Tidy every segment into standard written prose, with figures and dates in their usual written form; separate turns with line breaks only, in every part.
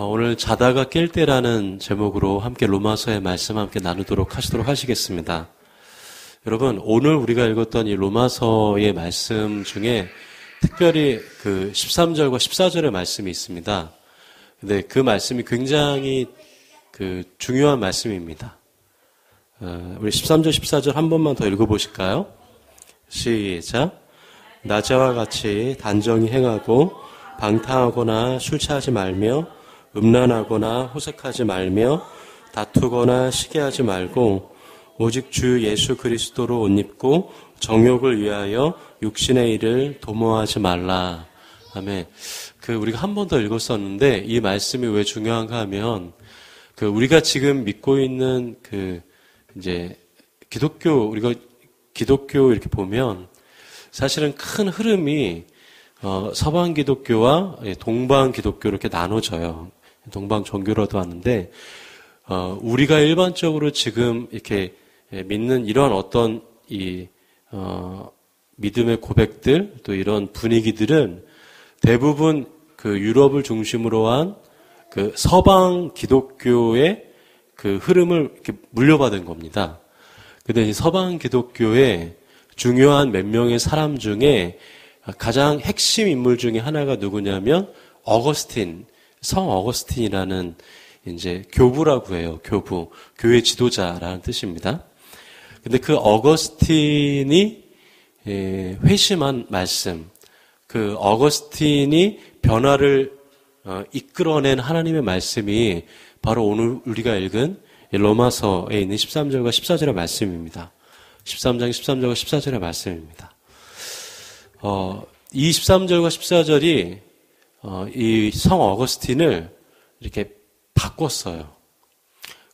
오늘 자다가 깰 때라는 제목으로 함께 로마서의 말씀 함께 나누도록 하시겠습니다. 여러분, 오늘 우리가 읽었던 이 로마서의 말씀 중에 특별히 그 13절과 14절의 말씀이 있습니다. 근데 그 말씀이 굉장히 중요한 말씀입니다. 우리 13절, 14절 한 번만 더 읽어보실까요? 시작. 낮에와 같이 단정히 행하고 방탕하거나 술 취하지 말며 음란하거나 호색하지 말며 다투거나 시기하지 말고 오직 주 예수 그리스도로 옷 입고 정욕을 위하여 육신의 일을 도모하지 말라. 아멘. 우리가 한 번 더 읽었었는데 이 말씀이 왜 중요한가 하면 우리가 지금 믿고 있는 이제 우리가 기독교 이렇게 보면 사실은 큰 흐름이 서방 기독교와 동방 기독교 이렇게 나눠져요. 동방 종교라도 하는데 우리가 일반적으로 지금 이렇게 믿는 이러한 어떤 믿음의 고백들 또 이런 분위기들은 대부분 유럽을 중심으로 한 서방 기독교의 흐름을 이렇게 물려받은 겁니다. 근데 이 서방 기독교의 중요한 몇 명의 사람 중에 가장 핵심 인물 중에 하나가 누구냐면 성 어거스틴이라는 이제 교부라고 해요. 교회 지도자라는 뜻입니다. 근데 그 어거스틴이 회심한 말씀, 어거스틴이 변화를 이끌어낸 하나님의 말씀이 바로 오늘 우리가 읽은 로마서에 있는 13절과 14절의 말씀입니다. 13장 13절과 14절의 말씀입니다. 이 13절과 14절이 이 성 어거스틴을 이렇게 바꿨어요.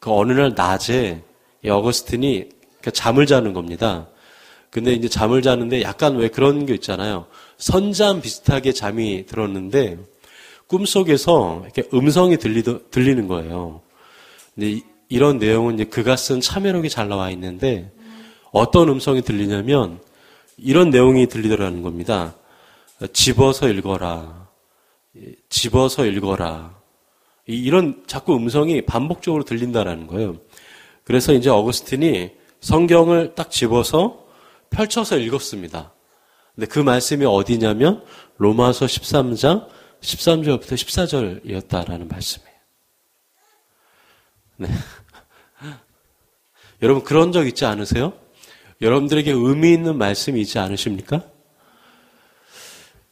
어느 날 낮에 이 어거스틴이 잠을 자는 겁니다. 근데 이제 잠을 자는데 약간 왜 그런 게 있잖아요. 선잠 비슷하게 잠이 들었는데 꿈속에서 이렇게 음성이 들리는 거예요. 근데 이런 내용은 이제 그가 쓴 참회록에 잘 나와 있는데 어떤 음성이 들리냐면 이런 내용이 들리더라는 겁니다. 집어서 읽어라. 집어서 읽어라. 이런 자꾸 음성이 반복적으로 들린다라는 거예요. 그래서 이제 어거스틴이 성경을 딱 집어서 펼쳐서 읽었습니다. 근데 그 말씀이 어디냐면 로마서 13장 13절부터 14절이었다라는 말씀이에요. 네. 여러분 그런 적 있지 않으세요? 여러분들에게 의미 있는 말씀이 있지 않으십니까?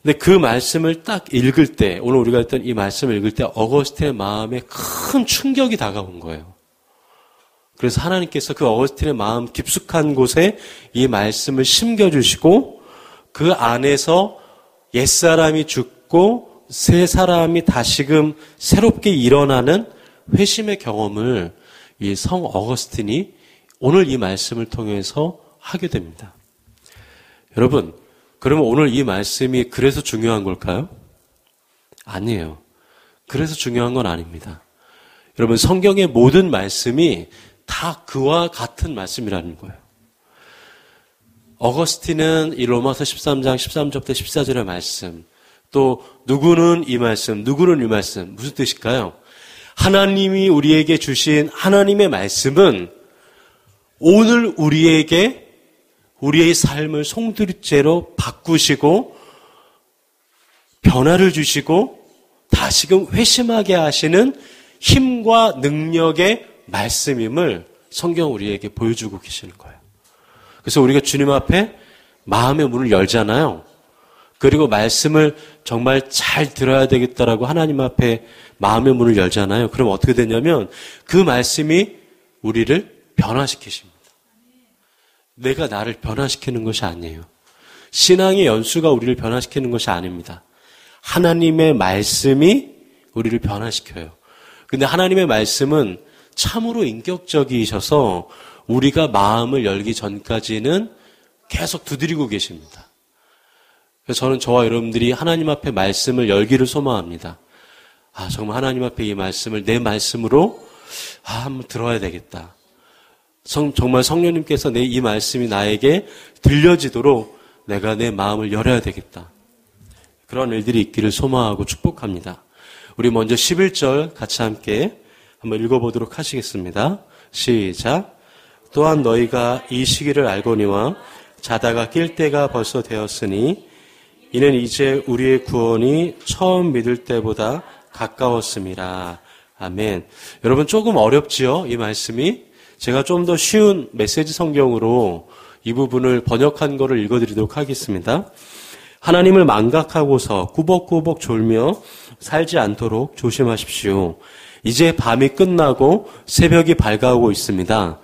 근데 그 말씀을 딱 읽을 때, 오늘 우리가 했던 이 말씀을 읽을 때 어거스틴의 마음에 큰 충격이 다가온 거예요. 그래서 하나님께서 그 어거스틴의 마음 깊숙한 곳에 이 말씀을 심겨주시고 그 안에서 옛사람이 죽고 새 사람이 다시금 새롭게 일어나는 회심의 경험을 이 성 어거스틴이 오늘 이 말씀을 통해서 하게 됩니다. 여러분, 그러면 오늘 이 말씀이 그래서 중요한 걸까요? 아니에요. 그래서 중요한 건 아닙니다. 여러분, 성경의 모든 말씀이 다 그와 같은 말씀이라는 거예요. 어거스틴은 이 로마서 13장 13절부터 14절의 말씀, 또 누구는 이 말씀, 누구는 이 말씀, 무슨 뜻일까요? 하나님이 우리에게 주신 하나님의 말씀은 오늘 우리에게 우리의 삶을 송두리째로 바꾸시고 변화를 주시고 다시금 회심하게 하시는 힘과 능력의 말씀임을 성경 우리에게 보여주고 계시는 거예요. 그래서 우리가 주님 앞에 마음의 문을 열잖아요. 그리고 말씀을 정말 잘 들어야 되겠다라고 하나님 앞에 마음의 문을 열잖아요. 그럼 어떻게 되냐면 그 말씀이 우리를 변화시키십니다. 내가 나를 변화시키는 것이 아니에요. 신앙의 연수가 우리를 변화시키는 것이 아닙니다. 하나님의 말씀이 우리를 변화시켜요. 근데 하나님의 말씀은 참으로 인격적이셔서 우리가 마음을 열기 전까지는 계속 두드리고 계십니다. 그래서 저는 저와 여러분들이 하나님 앞에 말씀을 열기를 소망합니다. 정말 하나님 앞에 이 말씀을 내 말씀으로 한번 들어야 되겠다. 정말 성령님께서 이 말씀이 나에게 들려지도록 내가 내 마음을 열어야 되겠다. 그런 일들이 있기를 소망하고 축복합니다. 우리 먼저 11절 같이 함께 한번 읽어보도록 하시겠습니다. 시작. 또한 너희가 이 시기를 알거니와 자다가 깰 때가 벌써 되었으니 이는 이제 우리의 구원이 처음 믿을 때보다 가까웠음이라. 아멘. 여러분 조금 어렵지요? 이 말씀이. 제가 좀 더 쉬운 메시지 성경으로 이 부분을 번역한 거를 읽어드리도록 하겠습니다. 하나님을 망각하고서 꾸벅꾸벅 졸며 살지 않도록 조심하십시오. 이제 밤이 끝나고 새벽이 밝아오고 있습니다.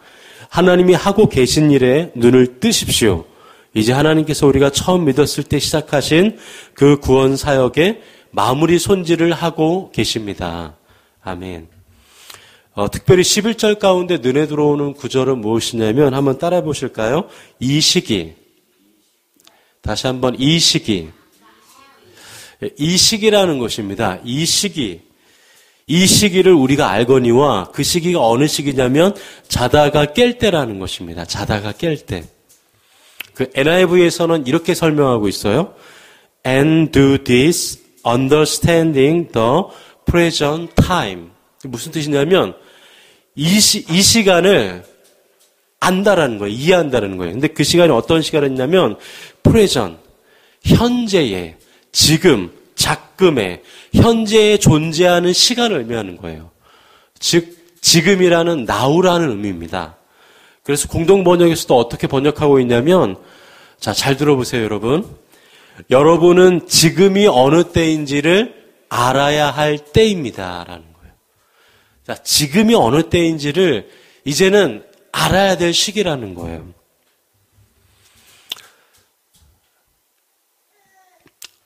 하나님이 하고 계신 일에 눈을 뜨십시오. 이제 하나님께서 우리가 처음 믿었을 때 시작하신 그 구원 사역에 마무리 손질을 하고 계십니다. 아멘. 특별히 11절 가운데 눈에 들어오는 구절은 무엇이냐면 한번 따라해 보실까요? 이 시기. 다시 한번 이 시기. 이 시기라는 것입니다. 이 시기. 이 시기를 우리가 알거니와 그 시기가 어느 시기냐면 자다가 깰 때라는 것입니다. 자다가 깰 때. 그 NIV에서는 이렇게 설명하고 있어요. And do this understanding the present time. 무슨 뜻이냐면 이 시간을 안다라는 거예요. 이해한다는 거예요. 근데 그 시간이 어떤 시간이냐면 present, 현재의, 지금, 작금의, 현재에 존재하는 시간을 의미하는 거예요. 즉 지금이라는 now라는 의미입니다. 그래서 공동 번역에서도 어떻게 번역하고 있냐면 자, 잘 들어보세요, 여러분. 여러분은 지금이 어느 때인지를 알아야 할 때입니다라는 거예요. 자, 지금이 어느 때인지를 이제는 알아야 될 시기라는 거예요.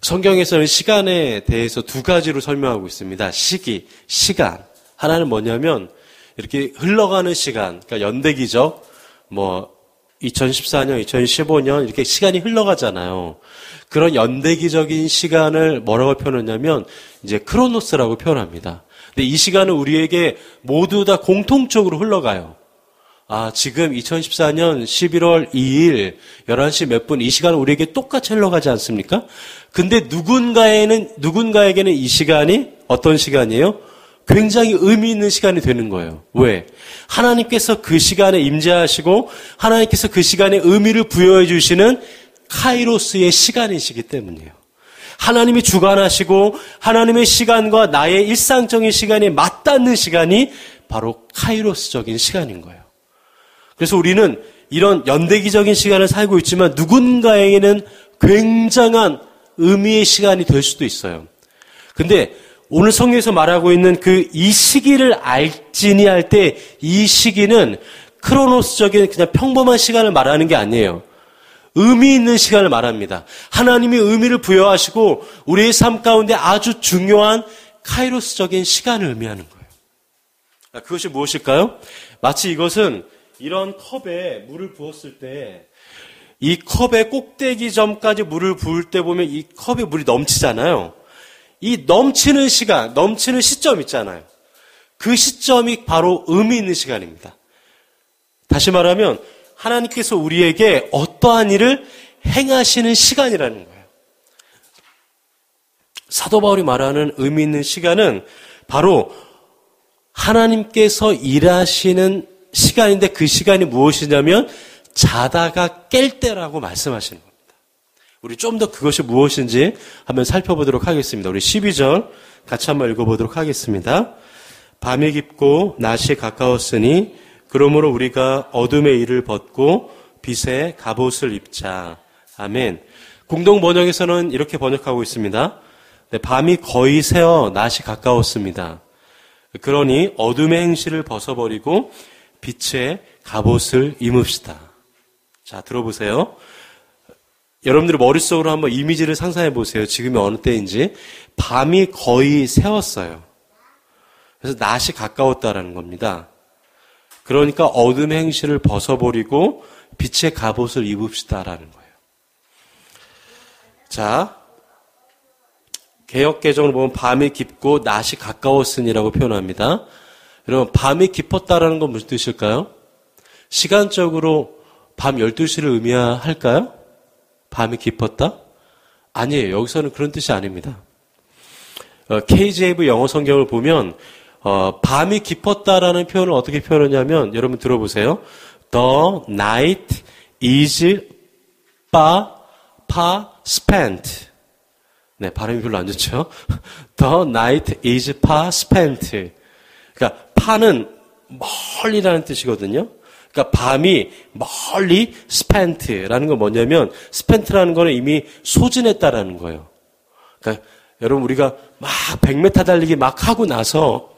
성경에서는 시간에 대해서 두 가지로 설명하고 있습니다. 시기, 시간. 하나는 뭐냐면 이렇게 흘러가는 시간, 그러니까 연대기적, 2014년, 2015년 이렇게 시간이 흘러가잖아요. 그런 연대기적인 시간을 뭐라고 표현하냐면 이제 크로노스라고 표현합니다. 근데 이 시간은 우리에게 모두 다 공통적으로 흘러가요. 지금 2014년 11월 2일 11시 몇 분 이 시간은 우리에게 똑같이 흘러가지 않습니까? 근데 누군가에게는 이 시간이 어떤 시간이에요? 굉장히 의미 있는 시간이 되는 거예요. 왜? 하나님께서 그 시간에 임재하시고 하나님께서 그 시간에 의미를 부여해 주시는 카이로스의 시간이시기 때문이에요. 하나님이 주관하시고 하나님의 시간과 나의 일상적인 시간이 맞닿는 시간이 바로 카이로스적인 시간인 거예요. 그래서 우리는 이런 연대기적인 시간을 살고 있지만 누군가에게는 굉장한 의미의 시간이 될 수도 있어요. 근데 오늘 성경에서 말하고 있는 그 이 시기를 알지니 할 때 이 시기는 크로노스적인 그냥 평범한 시간을 말하는 게 아니에요. 의미 있는 시간을 말합니다. 하나님이 의미를 부여하시고 우리의 삶 가운데 아주 중요한 카이로스적인 시간을 의미하는 거예요. 그것이 무엇일까요? 마치 이것은 이런 컵에 물을 부었을 때 이 컵의 꼭대기 점까지 물을 부을 때 보면 이 컵에 물이 넘치잖아요. 이 넘치는 시간, 넘치는 시점 있잖아요. 그 시점이 바로 의미 있는 시간입니다. 다시 말하면 하나님께서 우리에게 어떠한 일을 행하시는 시간이라는 거예요. 사도 바울이 말하는 의미 있는 시간은 바로 하나님께서 일하시는 시간인데 그 시간이 무엇이냐면 자다가 깰 때라고 말씀하시는 겁니다. 우리 좀 더 그것이 무엇인지 한번 살펴보도록 하겠습니다. 우리 12절 같이 한번 읽어보도록 하겠습니다. 밤이 깊고 낮이 가까웠으니 그러므로 우리가 어둠의 일을 벗고 빛의 갑옷을 입자. 아멘. 공동 번역에서는 이렇게 번역하고 있습니다. 네, 밤이 거의 새어 낮이 가까웠습니다. 그러니 어둠의 행실을 벗어버리고 빛의 갑옷을 입읍시다. 자, 들어보세요. 여러분들이 머릿속으로 한번 이미지를 상상해 보세요. 지금이 어느 때인지. 밤이 거의 새웠어요. 그래서 낮이 가까웠다라는 겁니다. 그러니까 어둠의 행실을 벗어버리고 빛의 갑옷을 입읍시다라는 거예요. 자, 개역개정을 보면 밤이 깊고 낮이 가까웠으니라고 표현합니다. 여러분, 밤이 깊었다라는 건 무슨 뜻일까요? 시간적으로 밤 12시를 의미할까요? 밤이 깊었다? 아니에요. 여기서는 그런 뜻이 아닙니다. KJV 영어 성경을 보면 밤이 깊었다라는 표현을 어떻게 표현하냐면 여러분 들어보세요. The night is far spent. 네, 발음이 별로 안 좋죠. The night is far spent. 그러니까 파는 멀리라는 뜻이거든요. 그러니까 밤이 멀리 spent라는 건 뭐냐면 spent라는 거는 이미 소진했다라는 거예요. 그러니까 여러분 우리가 막 100m 달리기 막 하고 나서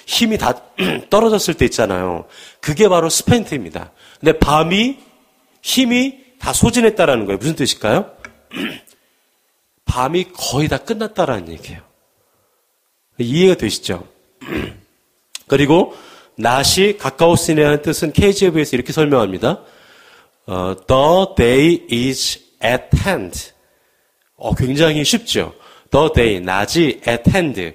힘이 다 떨어졌을 때 있잖아요. 그게 바로 spent입니다. 근데 밤이 힘이 다 소진했다라는 거예요. 무슨 뜻일까요? 밤이 거의 다 끝났다라는 얘기예요. 이해가 되시죠? 그리고 낮이 가까웠으니라는 뜻은 KJV에서 이렇게 설명합니다. The day is at hand. 굉장히 쉽죠? The day, 낮이 at hand.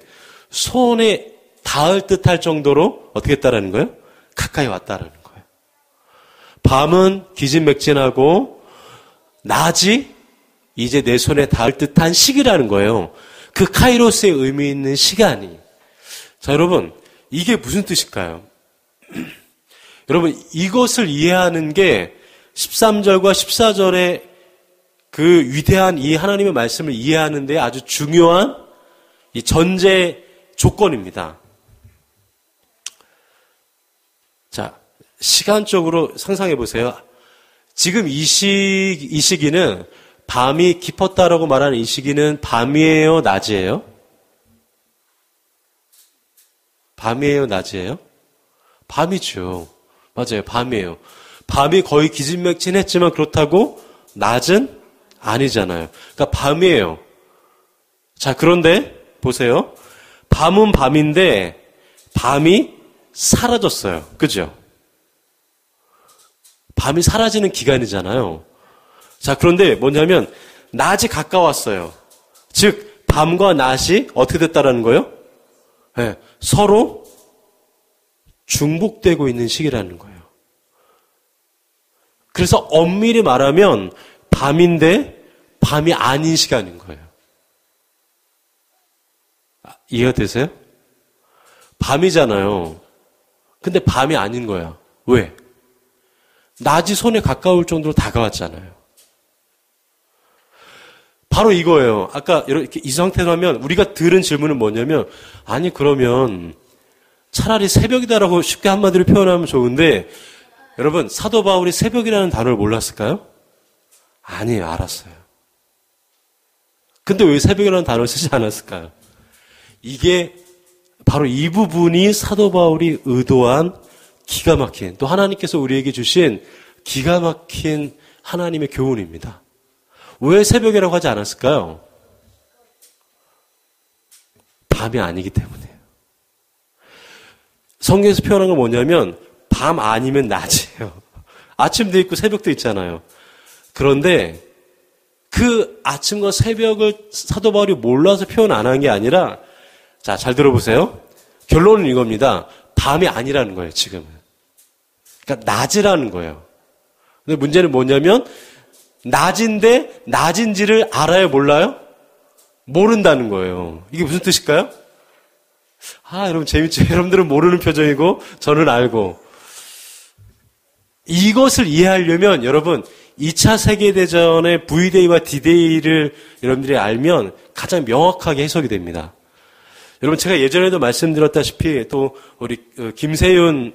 손에 닿을 듯할 정도로 어떻게 했다라는 거예요? 가까이 왔다라는 거예요. 밤은 기진맥진하고 낮이 이제 내 손에 닿을 듯한 시기라는 거예요. 그 카이로스의 의미 있는 시간이. 자, 여러분, 이게 무슨 뜻일까요? 여러분, 이것을 이해하는 게 13절과 14절의 그 위대한 이 하나님의 말씀을 이해하는 데 아주 중요한 이 전제 조건입니다. 자, 시간적으로 상상해 보세요. 지금 이 시기는 밤이 깊었다라고 말하는 이 시기는 밤이에요, 낮이에요? 밤이에요, 낮이에요? 밤이죠. 맞아요, 밤이에요. 밤이 거의 기진맥진했지만 그렇다고 낮은 아니잖아요. 그러니까 밤이에요. 자, 그런데 보세요. 밤은 밤인데 밤이 사라졌어요. 그죠? 밤이 사라지는 기간이잖아요. 자, 그런데 뭐냐면 낮이 가까웠어요. 즉 밤과 낮이 어떻게 됐다라는 거예요? 네, 서로 중복되고 있는 시기라는 거예요. 그래서 엄밀히 말하면 밤인데 밤이 아닌 시간인 거예요. 이해가 되세요? 밤이잖아요. 근데 밤이 아닌 거야. 왜? 낮이 손에 가까울 정도로 다가왔잖아요. 바로 이거예요. 아까 이렇게 이 상태로 하면 우리가 들은 질문은 뭐냐면, 아니 그러면 차라리 새벽이다라고 쉽게 한마디로 표현하면 좋은데, 여러분 사도 바울이 새벽이라는 단어를 몰랐을까요? 아니에요. 알았어요. 근데 왜 새벽이라는 단어를 쓰지 않았을까요? 이게 바로 이 부분이 사도 바울이 의도한 기가 막힌, 또 하나님께서 우리에게 주신 기가 막힌 하나님의 교훈입니다. 왜 새벽이라고 하지 않았을까요? 밤이 아니기 때문이에요. 성경에서 표현한 건 뭐냐면 밤 아니면 낮이에요. 아침도 있고 새벽도 있잖아요. 그런데 그 아침과 새벽을 사도 바울이 몰라서 표현 안 한 게 아니라, 자, 잘 들어보세요. 결론은 이겁니다. 밤이 아니라는 거예요, 지금은. 그러니까 낮이라는 거예요. 근데 문제는 뭐냐면 낮인데 낮인지를 알아요, 몰라요? 모른다는 거예요. 이게 무슨 뜻일까요? 여러분 재밌죠? 여러분들은 모르는 표정이고 저는 알고. 이것을 이해하려면 여러분 2차 세계대전의 V-Day와 D-Day를 여러분들이 알면 가장 명확하게 해석이 됩니다. 여러분 제가 예전에도 말씀드렸다시피 또 우리 김세윤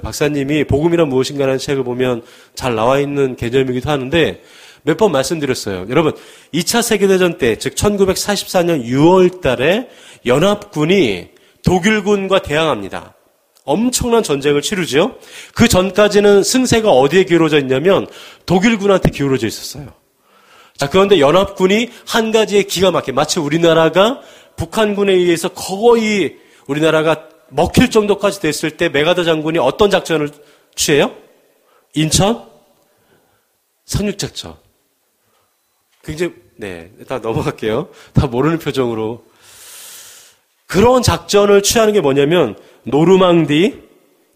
박사님이 복음이란 무엇인가라는 책을 보면 잘 나와 있는 개념이기도 하는데 몇 번 말씀드렸어요. 여러분 2차 세계대전 때, 즉 1944년 6월 달에 연합군이 독일군과 대항합니다. 엄청난 전쟁을 치르죠. 그 전까지는 승세가 어디에 기울어져 있냐면 독일군한테 기울어져 있었어요. 자, 그런데 연합군이 한 가지에 기가 막혀, 마치 우리나라가 북한군에 의해서 거의 우리나라가 먹힐 정도까지 됐을 때 메가더 장군이 어떤 작전을 취해요? 인천 상륙작전. 굉장히, 다 넘어갈게요. 다 모르는 표정으로. 그런 작전을 취하는 게 뭐냐면 노르망디,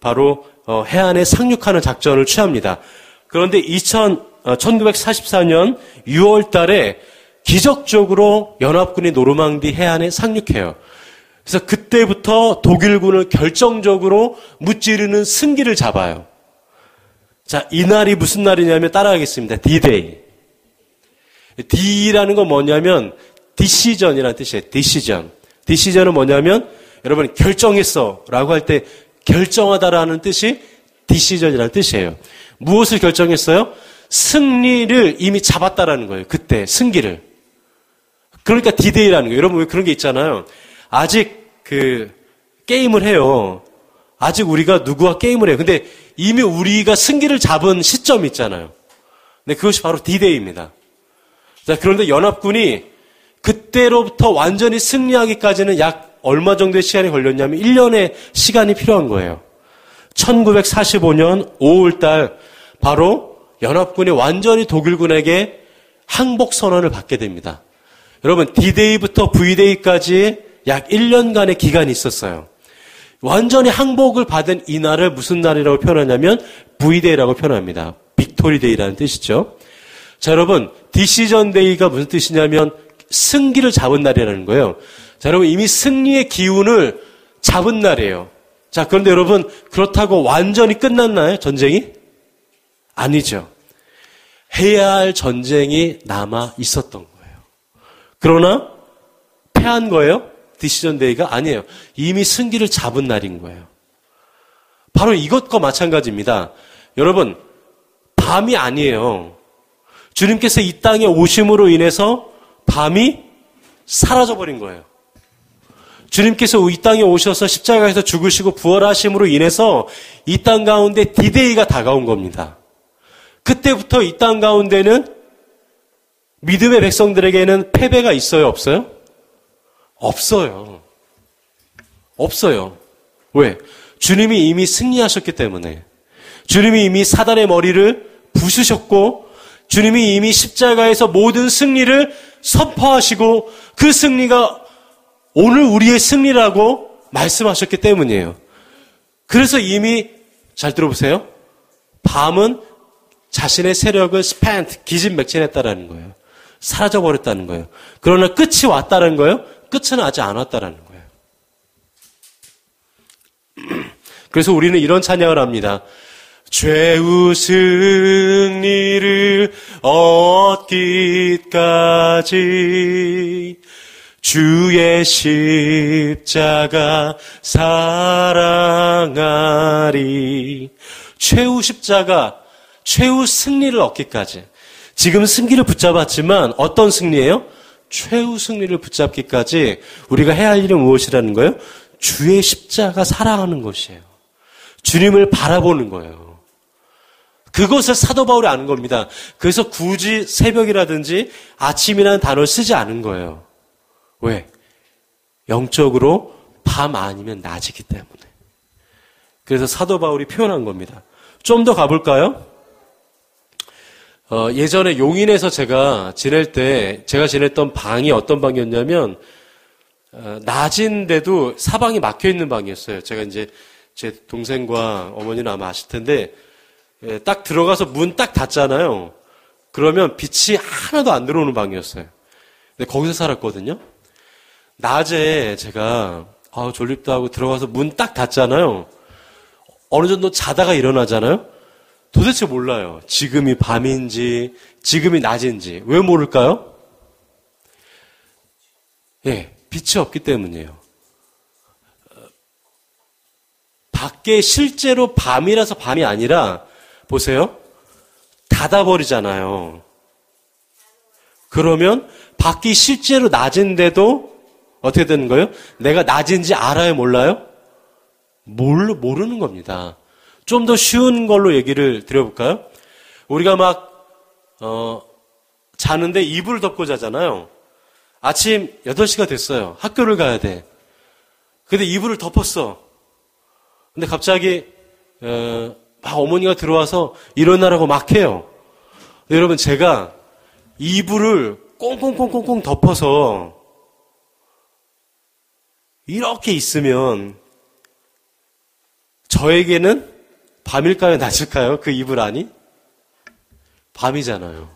바로 해안에 상륙하는 작전을 취합니다. 그런데 1944년 6월 달에 기적적으로 연합군이 노르망디 해안에 상륙해요. 그래서 그때부터 독일군을 결정적으로 무찌르는 승기를 잡아요. 자, 이날이 무슨 날이냐면 따라하겠습니다. D-Day. D라는 건 뭐냐면 디시전이라는 뜻이에요. 디시전. 디시전은 뭐냐면 여러분 결정했어 라고 할 때 결정하다라는 뜻이 디시전이라는 뜻이에요. 무엇을 결정했어요? 승리를 이미 잡았다라는 거예요. 그때 승기를. 그러니까 D-Day라는 거예요. 여러분 왜 그런 게 있잖아요. 아직 게임을 해요. 아직 우리가 누구와 게임을 해요. 근데 이미 우리가 승기를 잡은 시점이 있잖아요. 근데 그것이 바로 D-Day입니다. 자, 그런데 연합군이 그때로부터 완전히 승리하기까지는 약 얼마 정도의 시간이 걸렸냐면 1년의 시간이 필요한 거예요. 1945년 5월달 바로 연합군이 완전히 독일군에게 항복 선언을 받게 됩니다. 여러분 D-Day부터 V-Day까지 약 1년간의 기간이 있었어요. 완전히 항복을 받은 이 날을 무슨 날이라고 표현하냐면 V-Day라고 표현합니다. 빅토리 데이라는 뜻이죠. 자, 여러분 디시전 데이가 무슨 뜻이냐면 승기를 잡은 날이라는 거예요. 자, 여러분 이미 승리의 기운을 잡은 날이에요. 자, 그런데 여러분 그렇다고 완전히 끝났나요? 전쟁이? 아니죠. 해야 할 전쟁이 남아 있었던 거예요. 그러나 패한 거예요? 디시전 데이가 아니에요. 이미 승기를 잡은 날인 거예요. 바로 이것과 마찬가지입니다. 여러분 밤이 아니에요. 주님께서 이 땅에 오심으로 인해서 밤이 사라져버린 거예요. 주님께서 이 땅에 오셔서 십자가에서 죽으시고 부활하심으로 인해서 이 땅 가운데 D-Day가 다가온 겁니다. 그때부터 이 땅 가운데는 믿음의 백성들에게는 패배가 있어요? 없어요? 없어요. 없어요. 왜? 주님이 이미 승리하셨기 때문에. 주님이 이미 사단의 머리를 부수셨고 주님이 이미 십자가에서 모든 승리를 선포하시고 그 승리가 오늘 우리의 승리라고 말씀하셨기 때문이에요. 그래서 이미 잘 들어보세요. 밤은 자신의 세력을 기진맥진했다라는 거예요. 사라져버렸다는 거예요. 그러나 끝이 왔다는 거예요. 끝은 아직 안 왔다라는 거예요. 그래서 우리는 이런 찬양을 합니다. 최후 승리를 얻기까지 주의 십자가 사랑하리. 최후 십자가, 최후 승리를 얻기까지. 지금 승기를 붙잡았지만 어떤 승리예요? 최후 승리를 붙잡기까지 우리가 해야 할 일은 무엇이라는 거예요? 주의 십자가 사랑하는 것이에요. 주님을 바라보는 거예요. 그것을 사도 바울이 아는 겁니다. 그래서 굳이 새벽이라든지 아침이라는 단어를 쓰지 않은 거예요. 왜? 영적으로 밤 아니면 낮이기 때문에. 그래서 사도 바울이 표현한 겁니다. 좀 더 가볼까요? 예전에 용인에서 제가 지냈던 방이 어떤 방이었냐면, 낮인데도 사방이 막혀있는 방이었어요. 제가 이제 제 동생과 어머니는 아마 아실 텐데, 딱 들어가서 문 딱 닫잖아요. 그러면 빛이 하나도 안 들어오는 방이었어요. 근데 거기서 살았거든요. 낮에 제가 졸립다 하고 들어가서 문 딱 닫잖아요. 어느 정도 자다가 일어나잖아요. 도대체 몰라요. 지금이 밤인지 지금이 낮인지. 왜 모를까요? 예, 빛이 없기 때문이에요. 밖에 실제로 밤이라서 밤이 아니라 보세요. 닫아버리잖아요. 그러면 밖이 실제로 낮은데도 어떻게 되는 거예요? 내가 낮인지 알아요? 몰라요? 모르는 겁니다. 좀 더 쉬운 걸로 얘기를 드려볼까요? 우리가 자는데 이불을 덮고 자잖아요. 아침 8시가 됐어요. 학교를 가야 돼. 근데 이불을 덮었어. 근데 갑자기 막 어머니가 들어와서 일어나라고 막 해요. 근데 여러분 제가 이불을 꽁꽁꽁꽁꽁 덮어서 이렇게 있으면 저에게는 밤일까요? 낮일까요? 그 이불 안이? 밤이잖아요.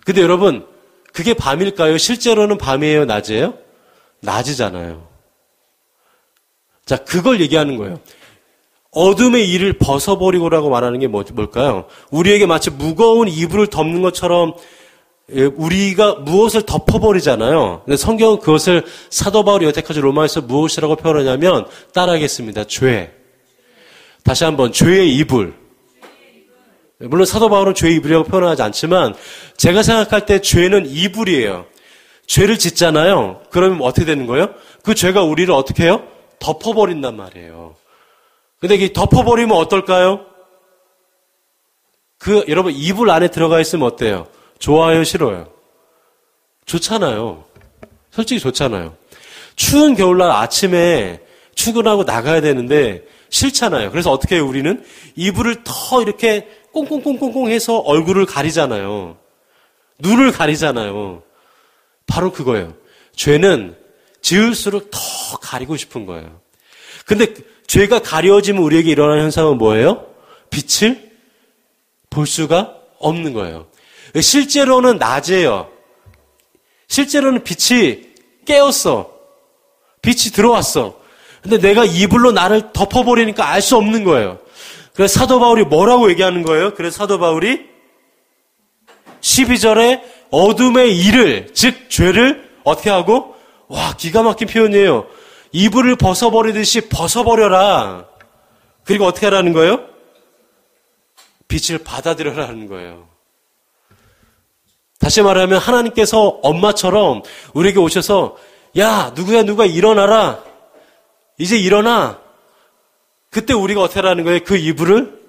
근데 여러분 그게 밤일까요? 실제로는 밤이에요? 낮이에요? 낮이잖아요. 자, 그걸 얘기하는 거예요. 어둠의 일을 벗어버리고라고 말하는 게 뭘까요? 우리에게 마치 무거운 이불을 덮는 것처럼 우리가 무엇을 덮어버리잖아요. 근데 성경은 그것을 사도 바울이 여태까지 로마에서 무엇이라고 표현하냐면 따라하겠습니다. 죄. 다시 한번 죄의 이불. 물론 사도 바울은 죄의 이불이라고 표현하지 않지만 제가 생각할 때 죄는 이불이에요. 죄를 짓잖아요. 그러면 어떻게 되는 거예요? 그 죄가 우리를 어떻게 해요? 덮어버린단 말이에요. 근데 이 덮어버리면 어떨까요? 여러분 이불 안에 들어가 있으면 어때요? 좋아요, 싫어요? 좋잖아요. 솔직히 좋잖아요. 추운 겨울날 아침에 출근하고 나가야 되는데 싫잖아요. 그래서 어떻게 해요, 우리는? 이불을 더 이렇게 꽁꽁꽁꽁꽁 해서 얼굴을 가리잖아요. 눈을 가리잖아요. 바로 그거예요. 죄는 지을수록 더 가리고 싶은 거예요. 근데 죄가 가려지면 우리에게 일어나는 현상은 뭐예요? 빛을 볼 수가 없는 거예요. 실제로는 낮이에요. 실제로는 빛이 깨었어. 빛이 들어왔어. 근데 내가 이불로 나를 덮어버리니까 알 수 없는 거예요. 그래서 사도 바울이 뭐라고 얘기하는 거예요? 그래서 사도 바울이 12절에 어둠의 일을, 즉 죄를 어떻게 하고? 와, 기가 막힌 표현이에요. 이불을 벗어버리듯이 벗어버려라. 그리고 어떻게 하라는 거예요? 빛을 받아들여라는 거예요. 다시 말하면 하나님께서 엄마처럼 우리에게 오셔서 야, 누가 일어나라. 이제 일어나. 그때 우리가 어떻게 하라는 거예요? 그 이불을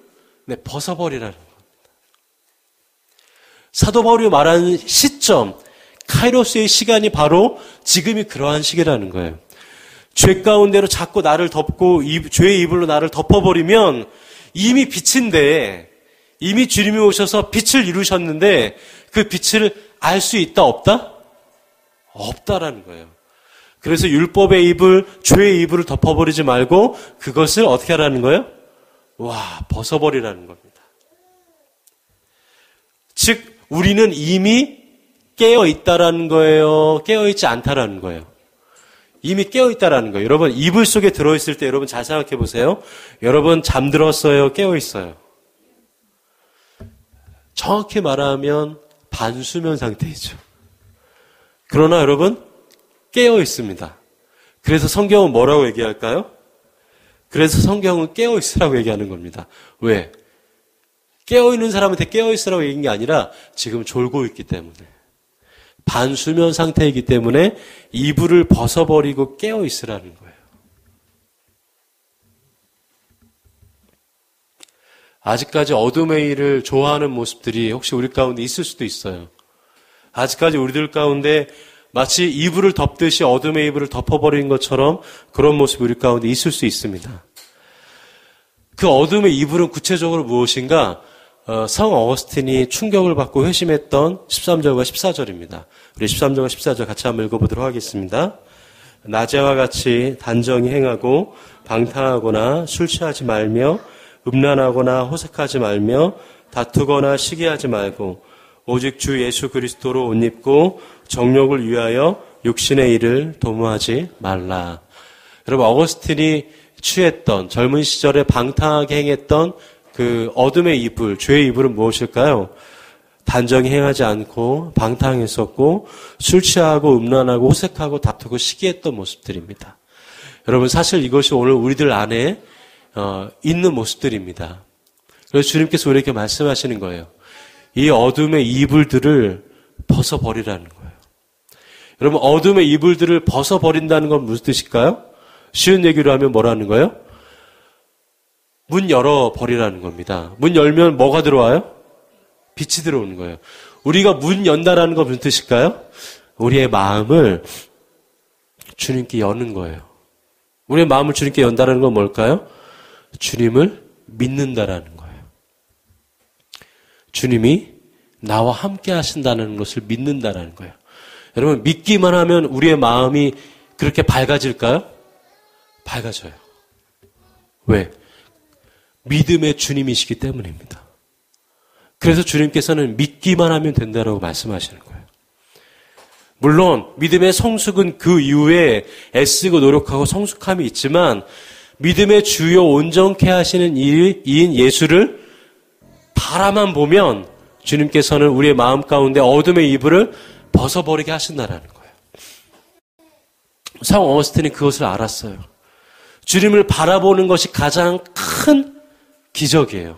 벗어버리라는 겁니다. 사도 바울이 말하는 시점, 카이로스의 시간이 바로 지금이 그러한 시기라는 거예요. 죄 가운데로 자꾸 나를 덮고 죄의 이불로 나를 덮어버리면 이미 빛인데 이미 주님이 오셔서 빛을 이루셨는데 그 빛을 알 수 있다 없다? 없다라는 거예요. 그래서 율법의 이불, 죄의 이불을 덮어버리지 말고 그것을 어떻게 하라는 거예요? 벗어버리라는 겁니다. 즉 우리는 이미 깨어있다라는 거예요? 깨어있지 않다라는 거예요? 이미 깨어있다라는 거예요. 여러분 이불 속에 들어있을 때 여러분 잘 생각해 보세요. 여러분 잠들었어요? 깨어있어요? 정확히 말하면 반수면 상태이죠. 그러나 여러분 깨어있습니다. 그래서 성경은 뭐라고 얘기할까요? 그래서 성경은 깨어있으라고 얘기하는 겁니다. 왜? 깨어있는 사람한테 깨어있으라고 얘기한 게 아니라 지금 졸고 있기 때문에 반수면 상태이기 때문에 이불을 벗어버리고 깨어있으라는 거예요. 아직까지 어둠의 일을 좋아하는 모습들이 혹시 우리 가운데 있을 수도 있어요. 아직까지 우리들 가운데 마치 이불을 덮듯이 어둠의 이불을 덮어버린 것처럼 그런 모습이 우리 가운데 있을 수 있습니다. 그 어둠의 이불은 구체적으로 무엇인가? 성 어거스틴이 충격을 받고 회심했던 13절과 14절입니다. 우리 13절과 14절 같이 한번 읽어보도록 하겠습니다. 낮에와 같이 단정히 행하고 방탕하거나 술 취하지 말며 음란하거나 호색하지 말며 다투거나 시기하지 말고 오직 주 예수 그리스도로 옷 입고 정욕을 위하여 육신의 일을 도모하지 말라. 여러분 어거스틴이 취했던 젊은 시절에 방탕하게 행했던 그 어둠의 이불, 죄의 이불은 무엇일까요? 단정히 행하지 않고 방탕했었고 술 취하고 음란하고 호색하고 다투고 시기했던 모습들입니다. 여러분 사실 이것이 오늘 우리들 안에 있는 모습들입니다. 그래서 주님께서 우리에게 말씀하시는 거예요. 이 어둠의 이불들을 벗어버리라는 거예요. 여러분 어둠의 이불들을 벗어버린다는 건 무슨 뜻일까요? 쉬운 얘기로 하면 뭐라는 거예요? 문 열어버리라는 겁니다. 문 열면 뭐가 들어와요? 빛이 들어오는 거예요. 우리가 문 연다라는 건 무슨 뜻일까요? 우리의 마음을 주님께 여는 거예요. 우리의 마음을 주님께 연다라는 건 뭘까요? 주님을 믿는다라는 거예요. 주님이 나와 함께 하신다는 것을 믿는다라는 거예요. 여러분 믿기만 하면 우리의 마음이 그렇게 밝아질까요? 밝아져요. 왜? 믿음의 주님이시기 때문입니다. 그래서 주님께서는 믿기만 하면 된다라고 말씀하시는 거예요. 물론 믿음의 성숙은 그 이후에 애쓰고 노력하고 성숙함이 있지만 믿음의 주요 온전케 하시는 이인 예수를 바라만 보면 주님께서는 우리의 마음 가운데 어둠의 이불을 벗어버리게 하신다라는 거예요. 성 어거스틴이 그것을 알았어요. 주님을 바라보는 것이 가장 큰 기적이에요.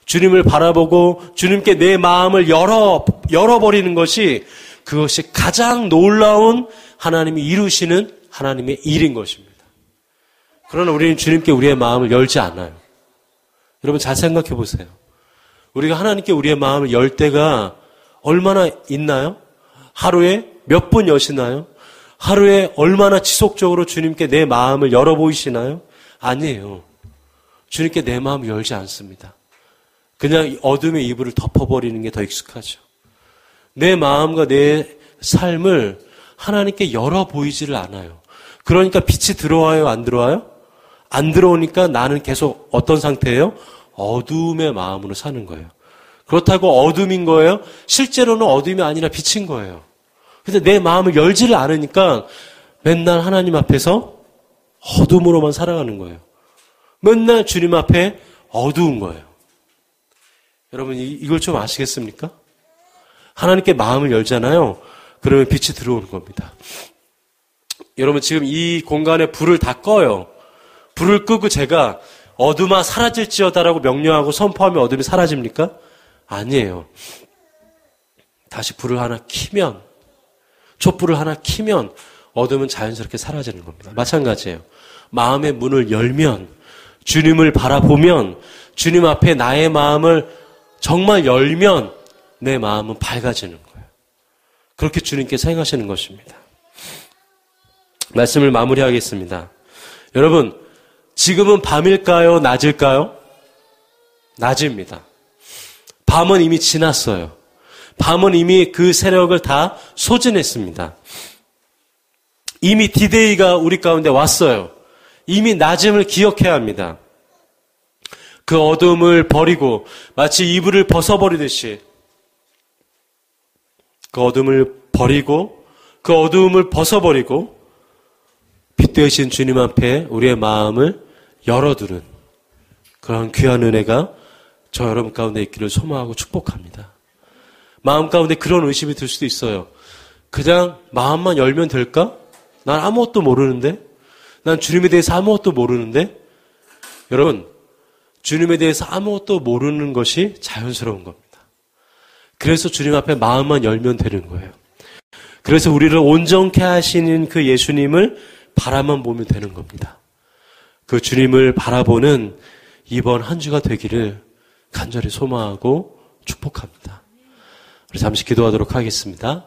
주님을 바라보고 주님께 내 마음을 열어버리는 것이 그것이 가장 놀라운 하나님이 이루시는 하나님의 일인 것입니다. 그러나 우리는 주님께 우리의 마음을 열지 않아요. 여러분 잘 생각해 보세요. 우리가 하나님께 우리의 마음을 열 때가 얼마나 있나요? 하루에 몇 분 여시나요? 하루에 얼마나 지속적으로 주님께 내 마음을 열어 보이시나요? 아니에요. 주님께 내 마음을 열지 않습니다. 그냥 어둠의 이불을 덮어버리는 게 더 익숙하죠. 내 마음과 내 삶을 하나님께 열어 보이지를 않아요. 그러니까 빛이 들어와요, 안 들어와요? 안 들어오니까 나는 계속 어떤 상태예요? 어둠의 마음으로 사는 거예요. 그렇다고 어둠인 거예요? 실제로는 어둠이 아니라 빛인 거예요. 근데 내 마음을 열지를 않으니까 맨날 하나님 앞에서 어둠으로만 살아가는 거예요. 맨날 주님 앞에 어두운 거예요. 여러분 이걸 좀 아시겠습니까? 하나님께 마음을 열잖아요. 그러면 빛이 들어오는 겁니다. 여러분 지금 이 공간에 불을 다 꺼요. 불을 끄고 제가 어둠아 사라질지어다라고 명령하고 선포하면 어둠이 사라집니까? 아니에요. 다시 불을 하나 켜면, 촛불을 하나 켜면 어둠은 자연스럽게 사라지는 겁니다. 마찬가지예요. 마음의 문을 열면, 주님을 바라보면, 주님 앞에 나의 마음을 정말 열면 내 마음은 밝아지는 거예요. 그렇게 주님께서 행하시는 것입니다. 말씀을 마무리하겠습니다. 여러분, 지금은 밤일까요? 낮일까요? 낮입니다. 밤은 이미 지났어요. 밤은 이미 그 세력을 다 소진했습니다. 이미 디데이가 우리 가운데 왔어요. 이미 낮음을 기억해야 합니다. 그 어둠을 버리고 마치 이불을 벗어버리듯이 그 어둠을 버리고 그 어둠을 벗어버리고 빛 되신 주님 앞에 우리의 마음을 열어두는 그런 귀한 은혜가 저 여러분 가운데 있기를 소망하고 축복합니다. 마음 가운데 그런 의심이 들 수도 있어요. 그냥 마음만 열면 될까? 난 아무것도 모르는데? 난 주님에 대해서 아무것도 모르는데? 여러분, 주님에 대해서 아무것도 모르는 것이 자연스러운 겁니다. 그래서 주님 앞에 마음만 열면 되는 거예요. 그래서 우리를 온전케 하시는 그 예수님을 바라만 보면 되는 겁니다. 그 주님을 바라보는 이번 한 주가 되기를 간절히 소망하고 축복합니다. 우리 잠시 기도하도록 하겠습니다.